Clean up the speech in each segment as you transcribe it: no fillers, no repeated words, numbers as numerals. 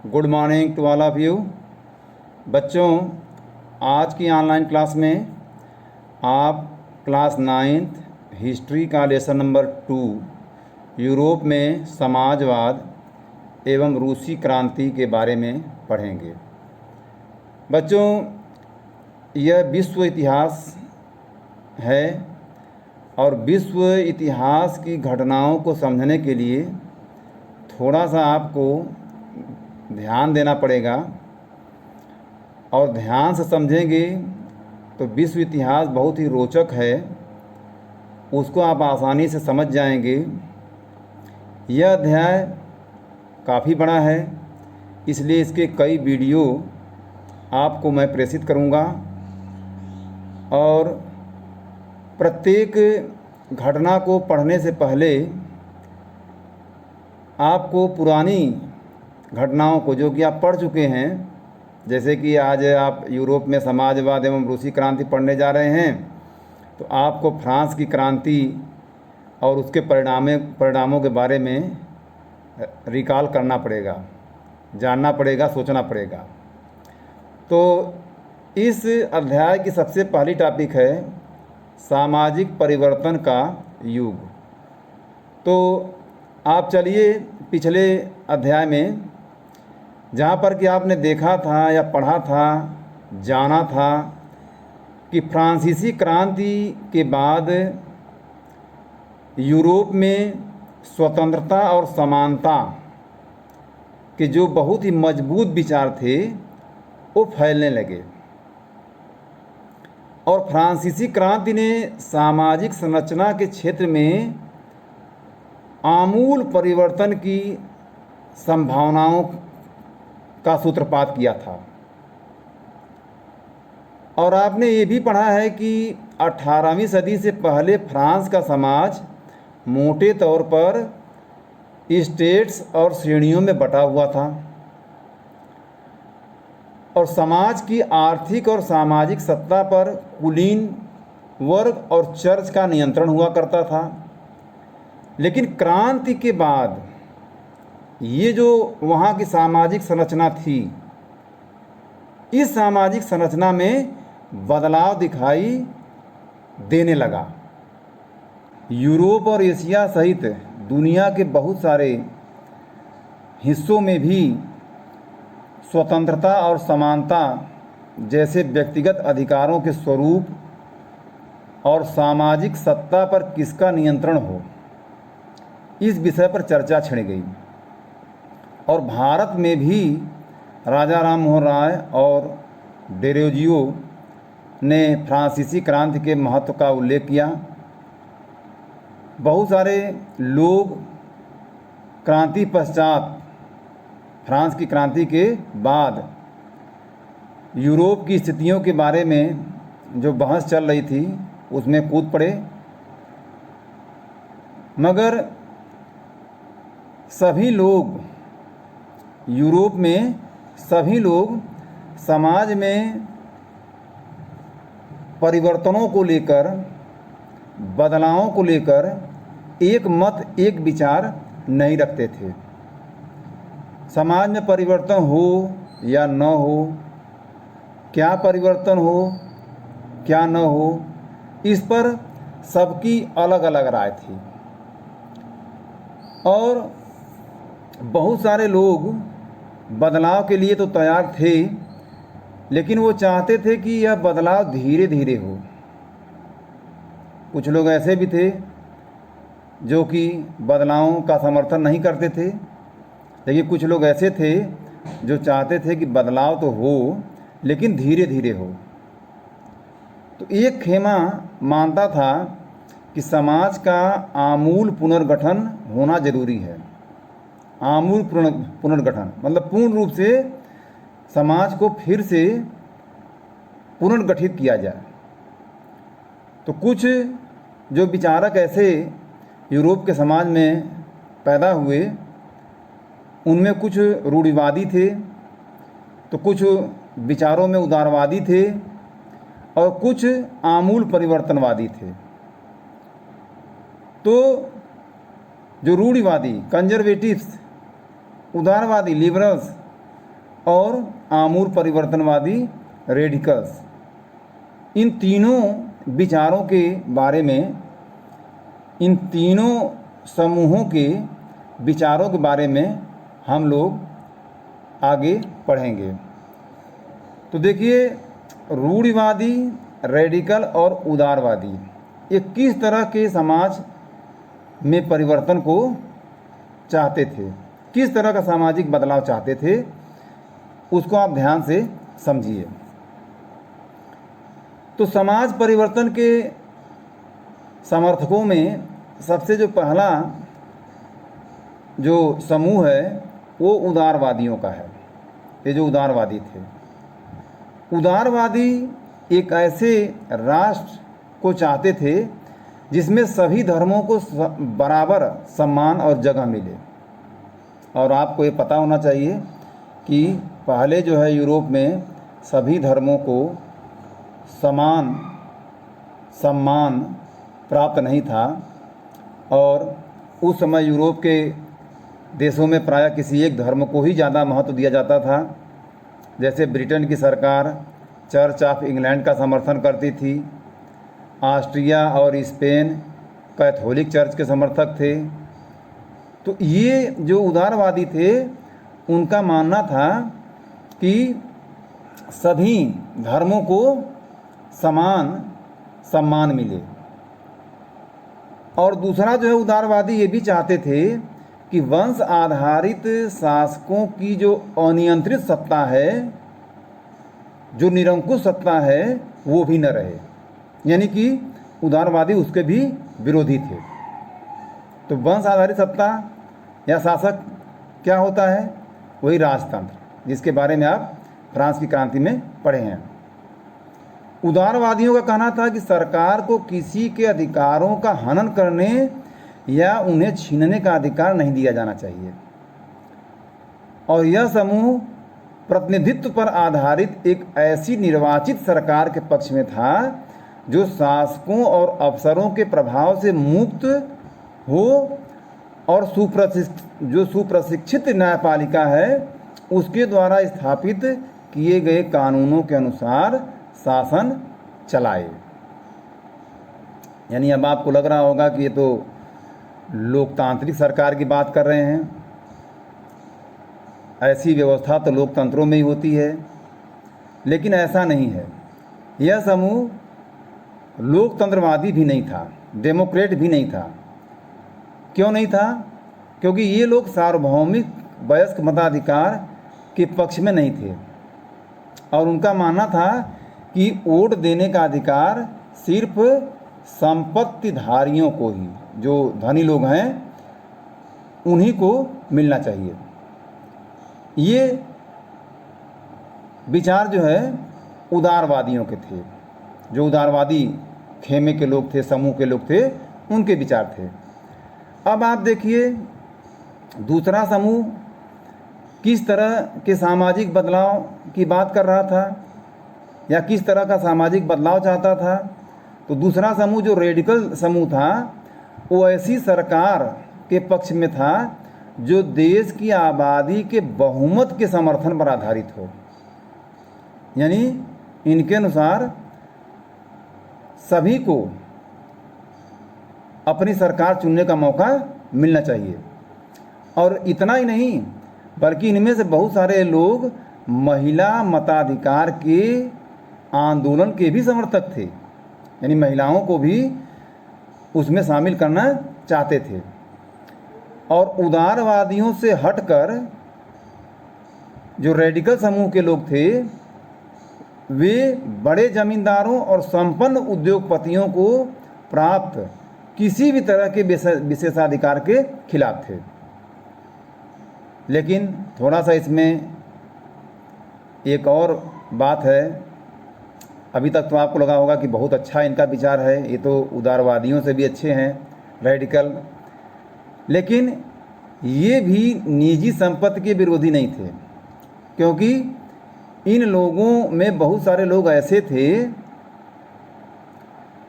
Good morning to all of you. बच्चों, आज की ऑनलाइन क्लास में आप क्लास 9th हिस्ट्री का लेसन नंबर 2 यूरोप में समाजवाद एवं रूसी क्रांति के बारे में पढ़ेंगे। बच्चों, यह विश्व इतिहास है और विश्व इतिहास की घटनाओं को समझने के लिए थोड़ा सा आपको ध्यान देना पड़ेगा और ध्यान से समझेंगे तो विश्व इतिहास बहुत ही रोचक है, उसको आप आसानी से समझ जाएंगे। यह अध्याय काफ़ी बड़ा है, इसलिए इसके कई वीडियो आपको मैं प्रेषित करूंगा और प्रत्येक घटना को पढ़ने से पहले आपको पुरानी घटनाओं को, जो कि आप पढ़ चुके हैं, जैसे कि आज आप यूरोप में समाजवाद एवं रूसी क्रांति पढ़ने जा रहे हैं, तो आपको फ्रांस की क्रांति और उसके परिणामों के बारे में रिकॉल करना पड़ेगा, जानना पड़ेगा, सोचना पड़ेगा। तो इस अध्याय की सबसे पहली टॉपिक है सामाजिक परिवर्तन का युग। तो आप चलिए पिछले अध्याय में, जहाँ पर कि आपने देखा था या पढ़ा था, जाना था कि फ्रांसीसी क्रांति के बाद यूरोप में स्वतंत्रता और समानता के जो बहुत ही मजबूत विचार थे वो फैलने लगे और फ्रांसीसी क्रांति ने सामाजिक संरचना के क्षेत्र में आमूल परिवर्तन की संभावनाओं का सूत्रपात किया था। और आपने ये भी पढ़ा है कि 18वीं सदी से पहले फ्रांस का समाज मोटे तौर पर स्टेट्स और श्रेणियों में बटा हुआ था और समाज की आर्थिक और सामाजिक सत्ता पर कुलीन वर्ग और चर्च का नियंत्रण हुआ करता था। लेकिन क्रांति के बाद ये जो वहाँ की सामाजिक संरचना थी, इस सामाजिक संरचना में बदलाव दिखाई देने लगा। यूरोप और एशिया सहित दुनिया के बहुत सारे हिस्सों में भी स्वतंत्रता और समानता जैसे व्यक्तिगत अधिकारों के स्वरूप और सामाजिक सत्ता पर किसका नियंत्रण हो, इस विषय पर चर्चा छिड़ गई। और भारत में भी राजा राम मोहन राय और डेरोजियो ने फ्रांसीसी क्रांति के महत्व का उल्लेख किया। बहुत सारे लोग क्रांति पश्चात, फ्रांस की क्रांति के बाद यूरोप की स्थितियों के बारे में जो बहस चल रही थी उसमें कूद पड़े, मगर सभी लोग यूरोप में, सभी लोग समाज में परिवर्तनों को लेकर, बदलावों को लेकर एक मत, एक विचार नहीं रखते थे। समाज में परिवर्तन हो या न हो, क्या परिवर्तन हो क्या न हो, इस पर सबकी अलग अलग राय थी। और बहुत सारे लोग बदलाव के लिए तो तैयार थे, लेकिन वो चाहते थे कि यह बदलाव धीरे धीरे हो। कुछ लोग ऐसे भी थे जो कि बदलावों का समर्थन नहीं करते थे, लेकिन कुछ लोग ऐसे थे जो चाहते थे कि बदलाव तो हो लेकिन धीरे धीरे हो। तो एक खेमा मानता था कि समाज का आमूल पुनर्गठन होना जरूरी है। आमूल पुनर्गठन मतलब पूर्ण रूप से समाज को फिर से पुनर्गठित किया जाए। तो कुछ जो विचारक ऐसे यूरोप के समाज में पैदा हुए, उनमें कुछ रूढ़िवादी थे, तो कुछ विचारों में उदारवादी थे और कुछ आमूल परिवर्तनवादी थे। तो जो रूढ़िवादी, कंजर्वेटिव्स, उदारवादी, लिबरल्स, और आमूल परिवर्तनवादी रेडिकल्स, इन तीनों विचारों के बारे में, इन तीनों समूहों के विचारों के बारे में हम लोग आगे पढ़ेंगे। तो देखिए, रूढ़िवादी, रेडिकल और उदारवादी ये किस तरह के समाज में परिवर्तन को चाहते थे, किस तरह का सामाजिक बदलाव चाहते थे, उसको आप ध्यान से समझिए। तो समाज परिवर्तन के समर्थकों में सबसे जो पहला जो समूह है वो उदारवादियों का है। ये जो उदारवादी थे, उदारवादी एक ऐसे राष्ट्र को चाहते थे जिसमें सभी धर्मों को बराबर सम्मान और जगह मिले। और आपको ये पता होना चाहिए कि पहले जो है यूरोप में सभी धर्मों को समान सम्मान प्राप्त नहीं था, और उस समय यूरोप के देशों में प्रायः किसी एक धर्म को ही ज़्यादा महत्व दिया जाता था। जैसे ब्रिटेन की सरकार चर्च ऑफ इंग्लैंड का समर्थन करती थी, ऑस्ट्रिया और स्पेन कैथोलिक चर्च के समर्थक थे। तो ये जो उदारवादी थे उनका मानना था कि सभी धर्मों को समान सम्मान मिले। और दूसरा जो है उदारवादी ये भी चाहते थे कि वंश आधारित शासकों की जो अनियंत्रित सत्ता है, जो निरंकुश सत्ता है, वो भी न रहे। यानी कि उदारवादी उसके भी विरोधी थे। तो वंश आधारित सत्ता या शासक क्या होता है? वही राजतंत्र, जिसके बारे में आप फ्रांस की क्रांति में पढ़े हैं। उदारवादियों का कहना था कि सरकार को किसी के अधिकारों का हनन करने या उन्हें छीनने का अधिकार नहीं दिया जाना चाहिए। और यह समूह प्रतिनिधित्व पर आधारित एक ऐसी निर्वाचित सरकार के पक्ष में था जो शासकों और अफसरों के प्रभाव से मुक्त हो और जो सुप्रशिक्षित न्यायपालिका है उसके द्वारा स्थापित किए गए कानूनों के अनुसार शासन चलाए। यानी अब आपको लग रहा होगा कि ये तो लोकतांत्रिक सरकार की बात कर रहे हैं। ऐसी व्यवस्था तो लोकतंत्रों में ही होती है, लेकिन ऐसा नहीं है। यह समूह लोकतंत्रवादी भी नहीं था, डेमोक्रेट भी नहीं था। क्यों नहीं था? क्योंकि ये लोग सार्वभौमिक वयस्क मताधिकार के पक्ष में नहीं थे, और उनका मानना था कि वोट देने का अधिकार सिर्फ संपत्तिधारियों को ही, जो धनी लोग हैं, उन्हीं को मिलना चाहिए। ये विचार जो है उदारवादियों के थे। जो उदारवादी खेमे के लोग थे, समूह के लोग थे, उनके विचार थे। अब आप देखिए दूसरा समूह किस तरह के सामाजिक बदलाव की बात कर रहा था या किस तरह का सामाजिक बदलाव चाहता था। तो दूसरा समूह जो रेडिकल समूह था वो ऐसी सरकार के पक्ष में था जो देश की आबादी के बहुमत के समर्थन पर आधारित हो। यानी इनके अनुसार सभी को अपनी सरकार चुनने का मौका मिलना चाहिए। और इतना ही नहीं, बल्कि इनमें से बहुत सारे लोग महिला मताधिकार के आंदोलन के भी समर्थक थे। यानी महिलाओं को भी उसमें शामिल करना चाहते थे। और उदारवादियों से हटकर जो रेडिकल समूह के लोग थे वे बड़े जमींदारों और संपन्न उद्योगपतियों को प्राप्त किसी भी तरह के विशेषाधिकार के खिलाफ थे। लेकिन थोड़ा सा इसमें एक और बात है। अभी तक तो आपको लगा होगा कि बहुत अच्छा इनका विचार है, ये तो उदारवादियों से भी अच्छे हैं रेडिकल। लेकिन ये भी निजी संपत्ति के विरोधी नहीं थे, क्योंकि इन लोगों में बहुत सारे लोग ऐसे थे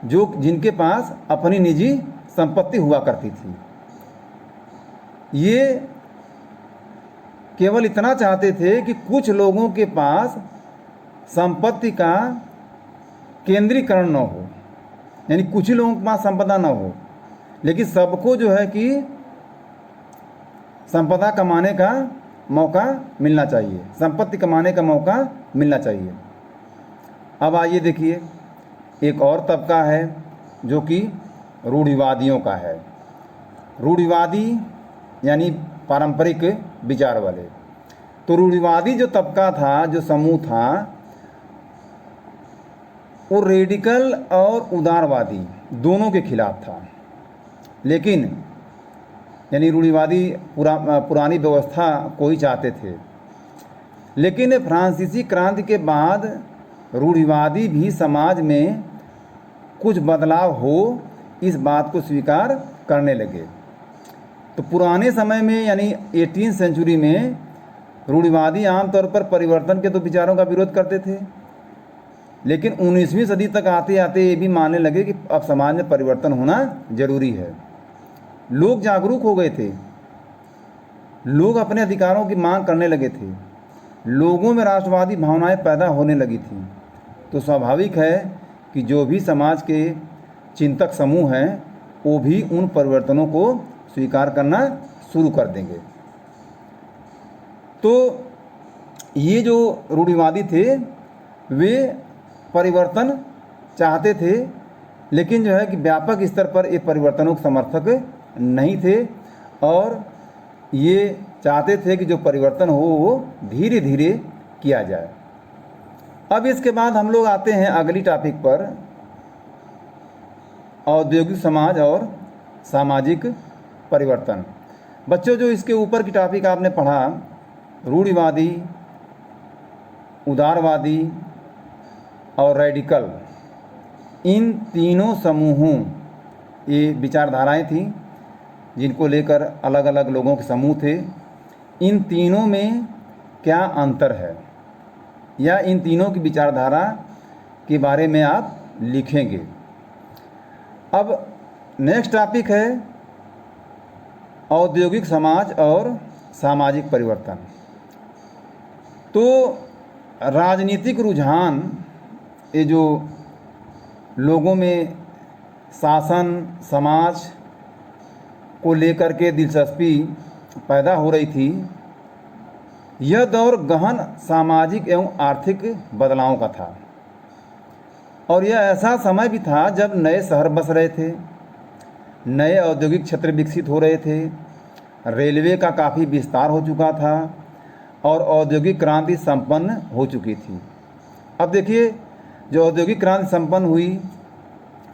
जिनके पास अपनी निजी संपत्ति हुआ करती थी। ये केवल इतना चाहते थे कि कुछ लोगों के पास संपत्ति का केंद्रीकरण न हो, यानी कुछ ही लोगों के पास संपदा न हो, लेकिन सबको जो है कि संपदा कमाने का मौका मिलना चाहिए, संपत्ति कमाने का मौका मिलना चाहिए। अब आइए देखिए, एक और तबका है जो कि रूढ़िवादियों का है। रूढ़िवादी यानी पारंपरिक विचार वाले। तो रूढ़िवादी जो तबका था, जो समूह था, वो रेडिकल और उदारवादी दोनों के खिलाफ था। लेकिन यानी रूढ़िवादी पुरानी व्यवस्था को ही चाहते थे, लेकिन फ्रांसीसी क्रांति के बाद रूढ़िवादी भी समाज में कुछ बदलाव हो, इस बात को स्वीकार करने लगे। तो पुराने समय में यानी 18वीं सेंचुरी में रूढ़िवादी आमतौर पर परिवर्तन के तो विचारों का विरोध करते थे, लेकिन 19वीं सदी तक आते आते ये भी मानने लगे कि अब समाज में परिवर्तन होना जरूरी है। लोग जागरूक हो गए थे, लोग अपने अधिकारों की मांग करने लगे थे, लोगों में राष्ट्रवादी भावनाएं पैदा होने लगी थी। तो स्वाभाविक है कि जो भी समाज के चिंतक समूह हैं वो भी उन परिवर्तनों को स्वीकार करना शुरू कर देंगे। तो ये जो रूढ़िवादी थे वे परिवर्तन चाहते थे, लेकिन जो है कि व्यापक स्तर पर ये परिवर्तनों के समर्थक नहीं थे, और ये चाहते थे कि जो परिवर्तन हो वो धीरे धीरे किया जाए। अब इसके बाद हम लोग आते हैं अगली टॉपिक पर, औद्योगिक समाज और सामाजिक परिवर्तन। बच्चों, जो इसके ऊपर की टॉपिक आपने पढ़ा, रूढ़िवादी, उदारवादी और रेडिकल, इन तीनों समूहों, ये विचारधाराएं थीं जिनको लेकर अलग अलग लोगों के समूह थे। इन तीनों में क्या अंतर है, या इन तीनों की विचारधारा के बारे में आप लिखेंगे। अब नेक्स्ट टॉपिक है औद्योगिक समाज और सामाजिक परिवर्तन। तो राजनीतिक रुझान, ये जो लोगों में शासन समाज को लेकर के दिलचस्पी पैदा हो रही थी, यह दौर गहन सामाजिक एवं आर्थिक बदलावों का था। और यह ऐसा समय भी था जब नए शहर बस रहे थे, नए औद्योगिक क्षेत्र विकसित हो रहे थे, रेलवे का काफ़ी विस्तार हो चुका था और औद्योगिक क्रांति संपन्न हो चुकी थी। अब देखिए, जो औद्योगिक क्रांति संपन्न हुई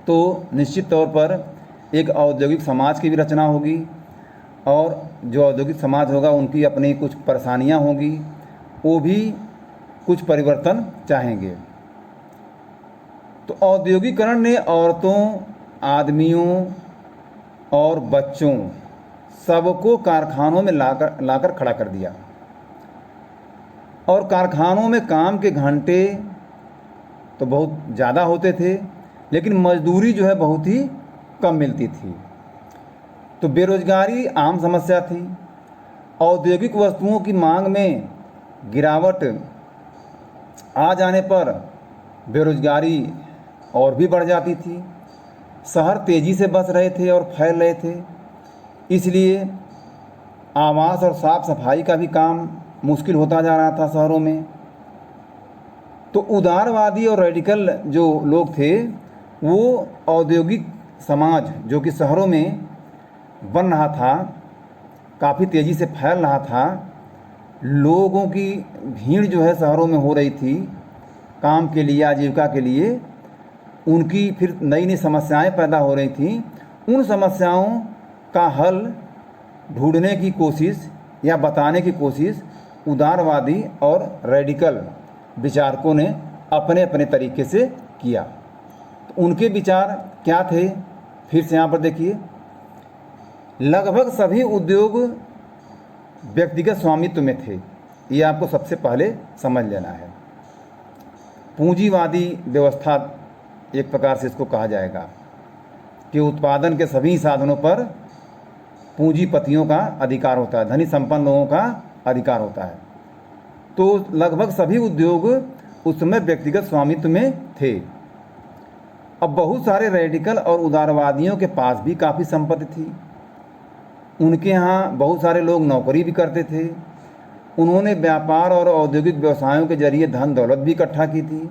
तो निश्चित तौर पर एक औद्योगिक समाज की भी रचना होगी, और जो औद्योगिक समाज होगा उनकी अपनी कुछ परेशानियां होंगी, वो भी कुछ परिवर्तन चाहेंगे। तो औद्योगिकरण ने औरतों, आदमियों और बच्चों सबको कारखानों में लाकर खड़ा कर दिया, और कारखानों में काम के घंटे तो बहुत ज़्यादा होते थे, लेकिन मजदूरी जो है बहुत ही कम मिलती थी। तो बेरोजगारी आम समस्या थी। औद्योगिक वस्तुओं की मांग में गिरावट आ जाने पर बेरोजगारी और भी बढ़ जाती थी। शहर तेज़ी से बस रहे थे और फैल रहे थे, इसलिए आवास और साफ सफाई का भी काम मुश्किल होता जा रहा था शहरों में। तो उदारवादी और रेडिकल जो लोग थे वो औद्योगिक समाज जो कि शहरों में बन रहा था, काफ़ी तेज़ी से फैल रहा था, लोगों की भीड़ जो है शहरों में हो रही थी काम के लिए, आजीविका के लिए, उनकी फिर नई नई समस्याएं पैदा हो रही थी। उन समस्याओं का हल ढूंढने की कोशिश या बताने की कोशिश उदारवादी और रेडिकल विचारकों ने अपने अपने तरीके से किया। तो उनके विचार क्या थे, फिर से यहाँ पर देखिए, लगभग सभी उद्योग व्यक्तिगत स्वामित्व में थे। ये आपको सबसे पहले समझ लेना है। पूंजीवादी व्यवस्था एक प्रकार से इसको कहा जाएगा कि उत्पादन के सभी साधनों पर पूंजीपतियों का अधिकार होता है, धनी संपन्न लोगों का अधिकार होता है। तो लगभग सभी उद्योग उस समय व्यक्तिगत स्वामित्व में थे। अब बहुत सारे रेडिकल और उदारवादियों के पास भी काफ़ी संपत्ति थी। उनके यहाँ बहुत सारे लोग नौकरी भी करते थे। उन्होंने व्यापार और औद्योगिक व्यवसायों के जरिए धन दौलत भी इकट्ठा की थी।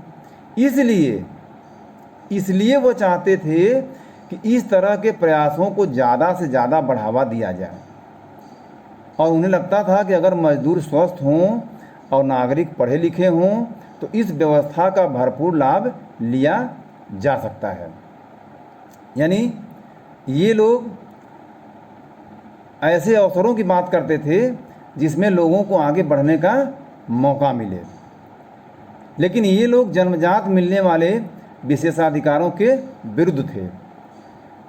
इसलिए वो चाहते थे कि इस तरह के प्रयासों को ज़्यादा से ज़्यादा बढ़ावा दिया जाए, और उन्हें लगता था कि अगर मजदूर स्वस्थ हों और नागरिक पढ़े लिखे हों तो इस व्यवस्था का भरपूर लाभ लिया जा सकता है। यानी ये लोग ऐसे अवसरों की बात करते थे जिसमें लोगों को आगे बढ़ने का मौका मिले, लेकिन ये लोग जन्मजात मिलने वाले विशेषाधिकारों के विरुद्ध थे।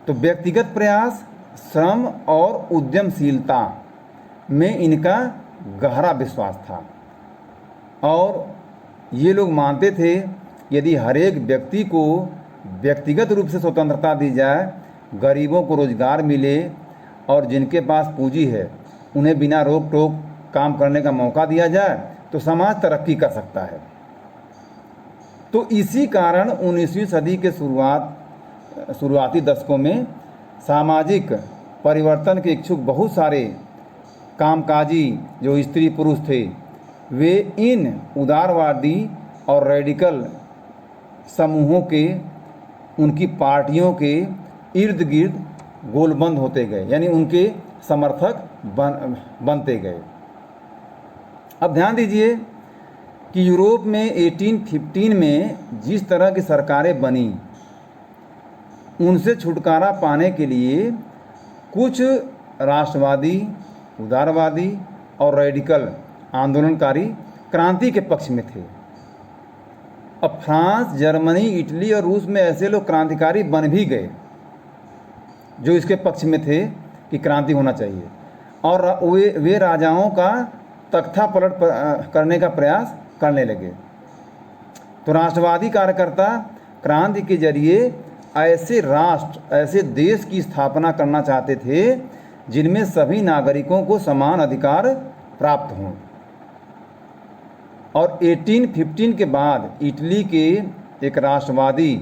तो व्यक्तिगत प्रयास, श्रम और उद्यमशीलता में इनका गहरा विश्वास था, और ये लोग मानते थे यदि हर एक व्यक्ति को व्यक्तिगत रूप से स्वतंत्रता दी जाए, गरीबों को रोजगार मिले और जिनके पास पूंजी है उन्हें बिना रोक टोक काम करने का मौका दिया जाए, तो समाज तरक्की कर सकता है। तो इसी कारण 19वीं सदी के शुरुआती दशकों में सामाजिक परिवर्तन के इच्छुक बहुत सारे कामकाजी जो स्त्री पुरुष थे, वे इन उदारवादी और रेडिकल समूहों के, उनकी पार्टियों के इर्द गिर्द गोलबंद होते गए, यानी उनके समर्थक बनते गए। अब ध्यान दीजिए कि यूरोप में 1815 में जिस तरह की सरकारें बनी, उनसे छुटकारा पाने के लिए कुछ राष्ट्रवादी, उदारवादी और रेडिकल आंदोलनकारी क्रांति के पक्ष में थे। अब फ्रांस, जर्मनी, इटली और रूस में ऐसे लोग क्रांतिकारी बन भी गए जो इसके पक्ष में थे कि क्रांति होना चाहिए, और वे राजाओं का तख्ता पलट करने का प्रयास करने लगे। तो राष्ट्रवादी कार्यकर्ता क्रांति के जरिए ऐसे राष्ट्र, ऐसे देश की स्थापना करना चाहते थे जिनमें सभी नागरिकों को समान अधिकार प्राप्त हों। और 1815 के बाद इटली के एक राष्ट्रवादी,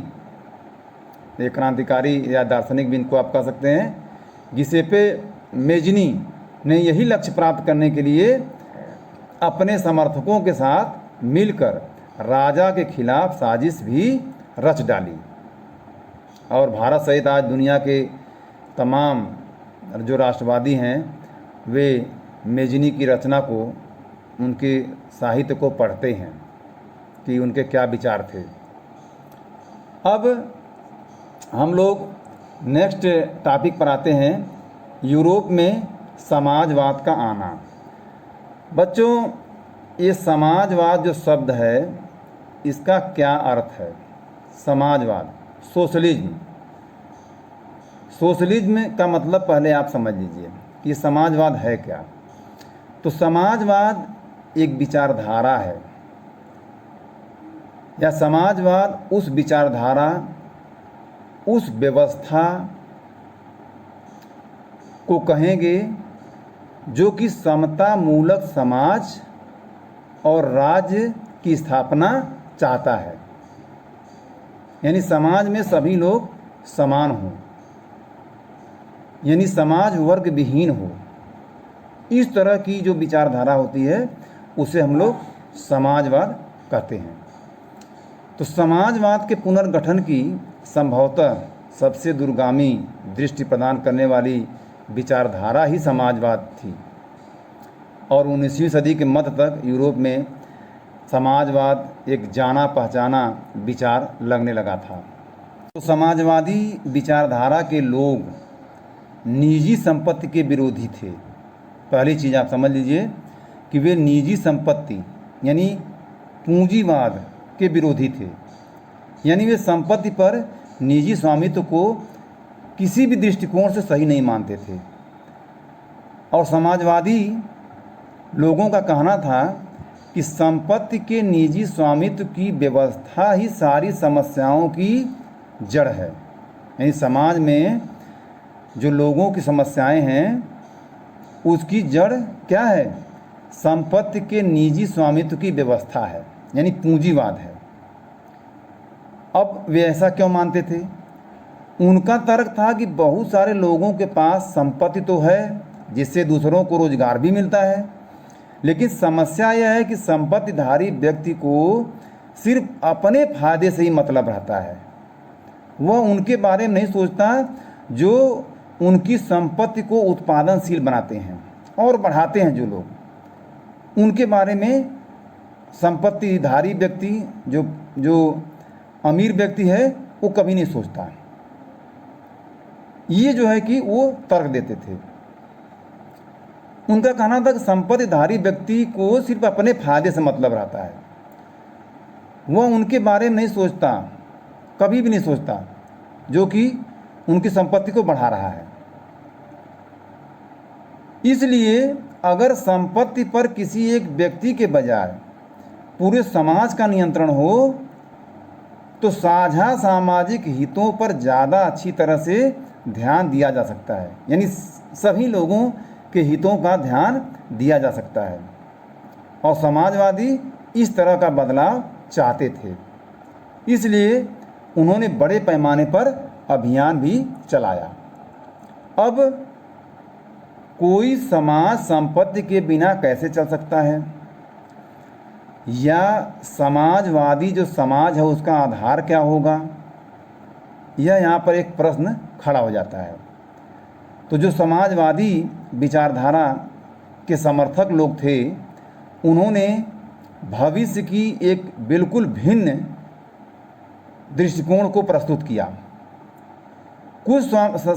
एक क्रांतिकारी या दार्शनिक भी इनको आप कह सकते हैं, गिसेपे मेजनी ने यही लक्ष्य प्राप्त करने के लिए अपने समर्थकों के साथ मिलकर राजा के खिलाफ साजिश भी रच डाली। और भारत सहित आज दुनिया के तमाम जो राष्ट्रवादी हैं वे मेजनी की रचना को, उनके साहित्य को पढ़ते हैं कि उनके क्या विचार थे। अब हम लोग नेक्स्ट टॉपिक पर आते हैं, यूरोप में समाजवाद का आना। बच्चों, ये समाजवाद जो शब्द है इसका क्या अर्थ है? समाजवाद, सोशलिज्म। सोशलिज्म का मतलब पहले आप समझ लीजिए कि समाजवाद है क्या। तो समाजवाद एक विचारधारा है, या समाजवाद उस विचारधारा, उस व्यवस्था को कहेंगे जो कि समता मूलक समाज और राज्य की स्थापना चाहता है। यानी समाज में सभी लोग समान हों, यानी समाज वर्ग विहीन हो। इस तरह की जो विचारधारा होती है उसे हम लोग समाजवाद कहते हैं। तो समाजवाद के पुनर्गठन की संभवतः सबसे दूरगामी दृष्टि प्रदान करने वाली विचारधारा ही समाजवाद थी, और 19वीं सदी के मध्य तक यूरोप में समाजवाद एक जाना पहचाना विचार लगने लगा था। तो समाजवादी विचारधारा के लोग निजी संपत्ति के विरोधी थे। पहली चीज़ आप समझ लीजिए कि वे निजी संपत्ति यानी पूंजीवाद के विरोधी थे। यानी वे संपत्ति पर निजी स्वामित्व को किसी भी दृष्टिकोण से सही नहीं मानते थे। और समाजवादी लोगों का कहना था कि संपत्ति के निजी स्वामित्व की व्यवस्था ही सारी समस्याओं की जड़ है। यानी समाज में जो लोगों की समस्याएं हैं उसकी जड़ क्या है? संपत्ति के निजी स्वामित्व की व्यवस्था है, यानी पूंजीवाद है। अब वे ऐसा क्यों मानते थे? उनका तर्क था कि बहुत सारे लोगों के पास संपत्ति तो है जिससे दूसरों को रोजगार भी मिलता है, लेकिन समस्या यह है कि संपत्तिधारी व्यक्ति को सिर्फ अपने फायदे से ही मतलब रहता है। वह उनके बारे में नहीं सोचता जो उनकी संपत्ति को उत्पादनशील बनाते हैं और बढ़ाते हैं। जो लोग उनके बारे में संपत्तिधारी व्यक्ति जो अमीर व्यक्ति है वो कभी नहीं सोचता। ये जो है कि वो तर्क देते थे। उनका कहना था कि संपत्तिधारी व्यक्ति को सिर्फ अपने फायदे से मतलब रहता है। वह उनके बारे में नहीं सोचता, कभी भी नहीं सोचता जो कि उनकी संपत्ति को बढ़ा रहा है। इसलिए अगर संपत्ति पर किसी एक व्यक्ति के बजाय पूरे समाज का नियंत्रण हो तो साझा सामाजिक हितों पर ज़्यादा अच्छी तरह से ध्यान दिया जा सकता है, यानी सभी लोगों के हितों का ध्यान दिया जा सकता है। और समाजवादी इस तरह का बदलाव चाहते थे, इसलिए उन्होंने बड़े पैमाने पर अभियान भी चलाया। अब कोई समाज संपत्ति के बिना कैसे चल सकता है, या समाजवादी जो समाज है उसका आधार क्या होगा, यह यहाँ पर एक प्रश्न खड़ा हो जाता है। तो जो समाजवादी विचारधारा के समर्थक लोग थे उन्होंने भविष्य की एक बिल्कुल भिन्न दृष्टिकोण को प्रस्तुत किया। कुछ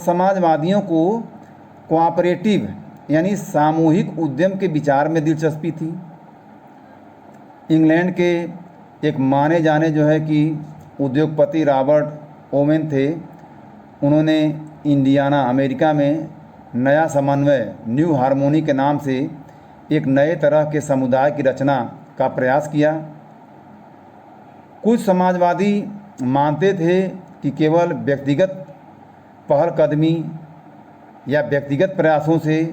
समाजवादियों को कोऑपरेटिव यानी सामूहिक उद्यम के विचार में दिलचस्पी थी। इंग्लैंड के एक माने जाने जो है कि उद्योगपति रॉबर्ट ओवेन थे, उन्होंने इंडियाना अमेरिका में नया समन्वय न्यू हार्मोनी के नाम से एक नए तरह के समुदाय की रचना का प्रयास किया। कुछ समाजवादी मानते थे कि केवल व्यक्तिगत पहलकदमी या व्यक्तिगत प्रयासों से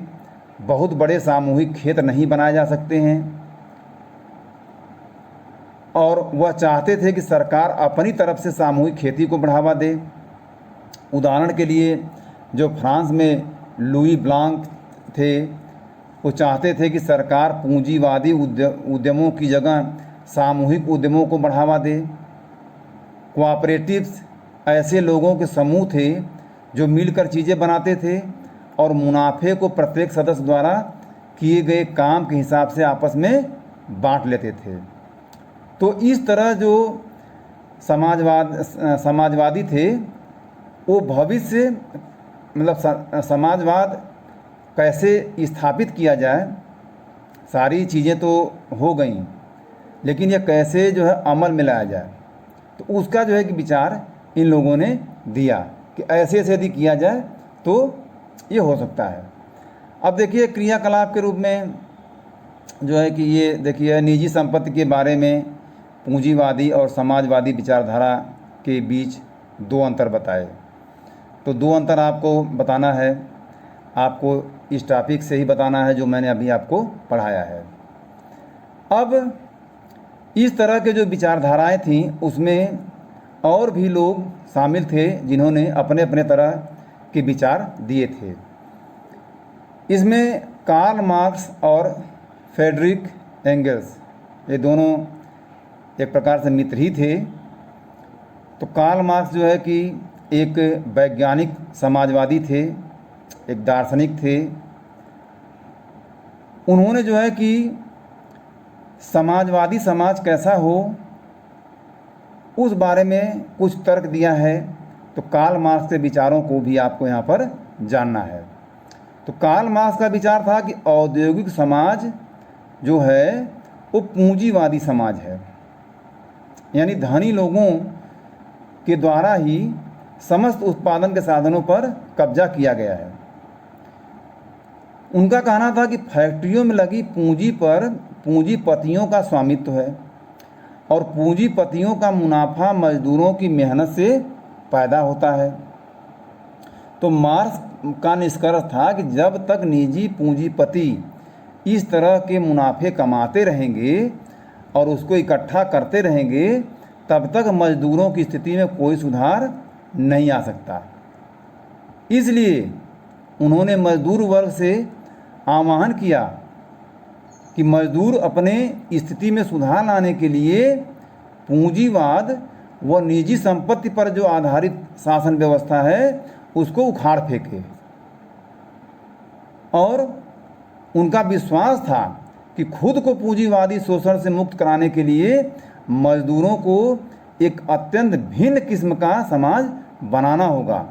बहुत बड़े सामूहिक क्षेत्र नहीं बनाए जा सकते हैं, और वह चाहते थे कि सरकार अपनी तरफ से सामूहिक खेती को बढ़ावा दे। उदाहरण के लिए जो फ्रांस में लुई ब्लांक थे, वो चाहते थे कि सरकार पूंजीवादी उद्यमों की जगह सामूहिक उद्यमों को बढ़ावा दे। कोऑपरेटिव्स ऐसे लोगों के समूह थे जो मिलकर चीज़ें बनाते थे और मुनाफे को प्रत्येक सदस्य द्वारा किए गए काम के हिसाब से आपस में बांट लेते थे। तो इस तरह जो समाजवादी थे वो भविष्य मतलब समाजवाद कैसे स्थापित किया जाए, सारी चीज़ें तो हो गई, लेकिन यह कैसे जो है अमल में लाया जाए, तो उसका जो है कि विचार इन लोगों ने दिया कि ऐसे ऐसे यदि किया जाए तो ये हो सकता है। अब देखिए क्रियाकलाप के रूप में जो है कि ये देखिए निजी संपत्ति के बारे में पूंजीवादी और समाजवादी विचारधारा के बीच दो अंतर बताए। तो दो अंतर आपको बताना है, आपको इस टॉपिक से ही बताना है जो मैंने अभी आपको पढ़ाया है। अब इस तरह के जो विचारधाराएं थीं उसमें और भी लोग शामिल थे जिन्होंने अपने अपने तरह के विचार दिए थे। इसमें कार्ल मार्क्स और फ्रेडरिक एंगल्स, ये दोनों एक प्रकार से मित्र ही थे। तो कार्ल मार्क्स जो है कि एक वैज्ञानिक समाजवादी थे, एक दार्शनिक थे। उन्होंने जो है कि समाजवादी समाज कैसा हो उस बारे में कुछ तर्क दिया है। तो कार्ल मार्क्स के विचारों को भी आपको यहाँ पर जानना है। तो कार्ल मार्क्स का विचार था कि औद्योगिक समाज जो है वो पूंजीवादी समाज है, यानी धनी लोगों के द्वारा ही समस्त उत्पादन के साधनों पर कब्जा किया गया है। उनका कहना था कि फैक्ट्रियों में लगी पूंजी पर पूंजीपतियों का स्वामित्व है और पूंजीपतियों का मुनाफा मजदूरों की मेहनत से पैदा होता है। तो मार्क्स का निष्कर्ष था कि जब तक निजी पूंजीपति इस तरह के मुनाफे कमाते रहेंगे और उसको इकट्ठा करते रहेंगे, तब तक मजदूरों की स्थिति में कोई सुधार नहीं आ सकता। इसलिए उन्होंने मजदूर वर्ग से आह्वान किया कि मजदूर अपने स्थिति में सुधार लाने के लिए पूंजीवाद व निजी संपत्ति पर जो आधारित शासन व्यवस्था है उसको उखाड़ फेंके। और उनका विश्वास था कि खुद को पूंजीवादी शोषण से मुक्त कराने के लिए मजदूरों को एक अत्यंत भिन्न किस्म का समाज बनाना होगा,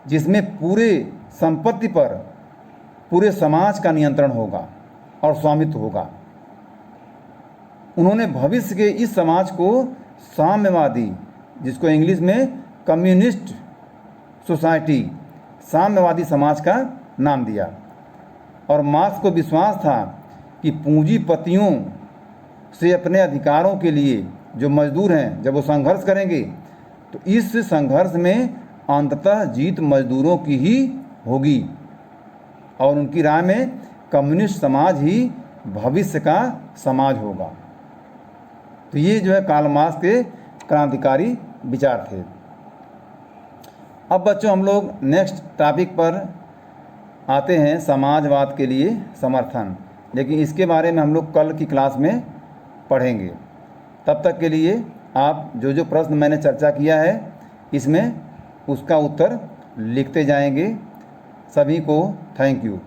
जिसमें पूरे संपत्ति पर पूरे समाज का नियंत्रण होगा और स्वामित्व होगा। उन्होंने भविष्य के इस समाज को साम्यवादी, जिसको इंग्लिश में कम्युनिस्ट सोसाइटी, साम्यवादी समाज का नाम दिया। और मार्क्स को विश्वास था कि पूंजीपतियों से अपने अधिकारों के लिए जो मजदूर हैं, जब वो संघर्ष करेंगे तो इस संघर्ष में अंततः जीत मजदूरों की ही होगी। और उनकी राय में कम्युनिस्ट समाज ही भविष्य का समाज होगा। तो ये जो है कार्ल मार्क्स के क्रांतिकारी विचार थे। अब बच्चों हम लोग नेक्स्ट टॉपिक पर आते हैं, समाजवाद के लिए समर्थन। लेकिन इसके बारे में हम लोग कल की क्लास में पढ़ेंगे। तब तक के लिए आप जो जो प्रश्न मैंने चर्चा किया है इसमें उसका उत्तर लिखते जाएंगे। सभी को थैंक यू।